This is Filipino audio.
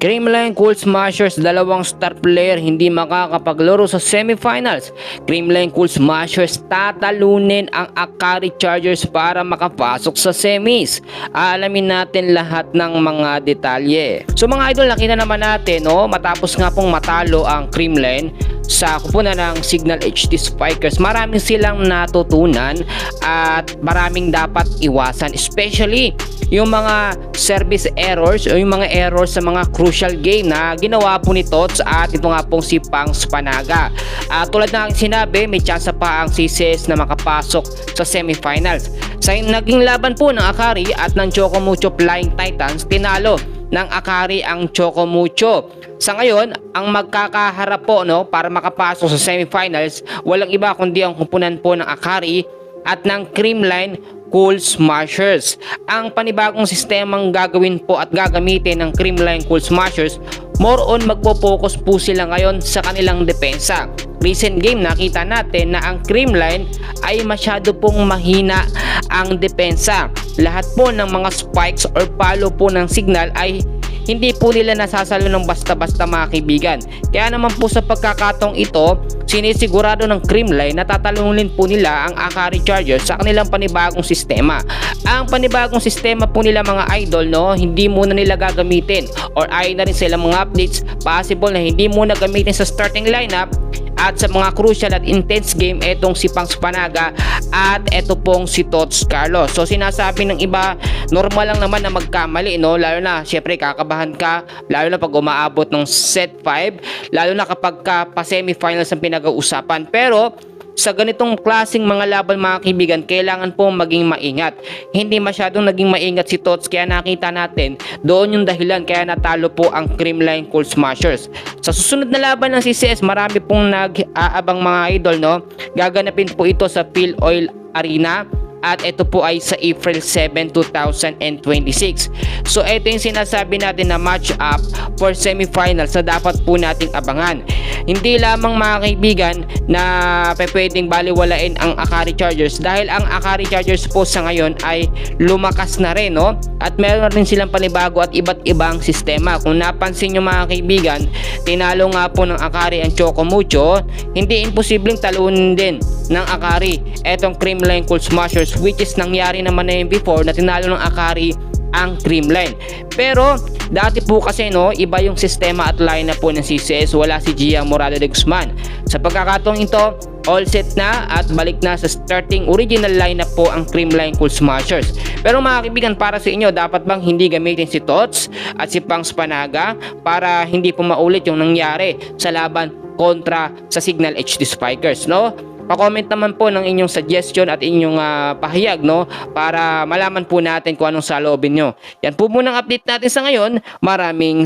Creamline Cool Smashers, dalawang star player hindi makakapaglaro sa semifinals. Creamline Cool Smashers tatalunin ang Akari Chargers para makapasok sa semis. Alamin natin lahat ng mga detalye. So mga idol, nakita naman natin matapos nga pong matalo ang Creamline sa kupunan ng Signal HD Spikers, maraming silang natutunan at maraming dapat iwasan, especially yung mga service errors o yung mga errors sa mga crucial game na ginawa po ni Tots at ito nga pong si Pangs Panaga. Tulad ng sinabi, may tsansa pa ang CCS na makapasok sa semifinals. Sa naging laban po ng Akari at ng Chocomucho Flying Titans, tinalo ng Akari ang Chocomucho. Sa ngayon, ang magkakaharap po para makapasok sa semifinals, walang iba kundi ang kumpunan po ng Akari at ng Creamline Cool Smashers. Ang panibagong sistemang gagawin po at gagamitin ng Creamline Cool Smashers, more on magpo-focus po sila ngayon sa kanilang depensa. Recent game nakita natin na ang Creamline ay masyado pong mahina ang depensa. Lahat po ng mga spikes or palo po ng signal ay hindi po nila nasasalo ng basta-basta mga kaibigan. Kaya naman po sa pagkakataong ito, sinisigurado ng Creamline na tatalunin po nila ang Akari Chargers sa kanilang panibagong sistema. Ang panibagong sistema po nila mga idol, hindi muna nila gagamitin or ayon na rin sila mga updates, possible na hindi muna gamitin sa starting lineup at sa mga crucial at intense game etong si Pangs Panaga at eto pong si Tots Carlos. So sinasabi ng iba, normal lang naman na magkamali, lalo na syempre kakabahan ka, lalo na pag umaabot ng set 5, lalo na kapag pa semifinals ang pinag-uusapan. Pero sa ganitong klaseng mga laban mga kaibigan, kailangan po maging maingat. Hindi masyadong naging maingat si Tots, kaya nakita natin doon yung dahilan kaya natalo po ang Creamline Cool Smashers. Sa susunod na laban ng CCS, marami pong nag-aabang mga idol, gaganapin po ito sa Phil Oil Arena. At ito po ay sa April 7, 2026. So ito yung sinasabi natin na match up for semifinals na dapat po nating abangan. Hindi lamang mga kaibigan na pwedeng baliwalain ang Akari Chargers dahil ang Akari Chargers po sa ngayon ay lumakas na rin, at meron rin silang panibago at iba't ibang sistema. Kung napansin nyo mga kaibigan, tinalo nga po ng Akari ang Chocomucho, hindi imposibleng talunin din ng Akari etong Creamline Cool Smashers, which is nangyari naman na yun before na tinalo ng Akari ang Creamline. Pero dati po kasi iba yung sistema at lineup po ng CCS, wala si Gian Morado de Guzman. Sa pagkakataong ito, all set na at balik na sa starting original lineup po ang Creamline Cool Smashers. Pero mga kaibigan, para sa inyo, dapat bang hindi gamitin si Tots at si Pangs Panaga para hindi po maulit yung nangyari sa laban kontra sa Signal HD Spikers, Pa-comment naman po ng inyong suggestion at inyong pahayag, para malaman po natin kung anong saloobin nyo. Yan po muna ang update natin sa ngayon. Maraming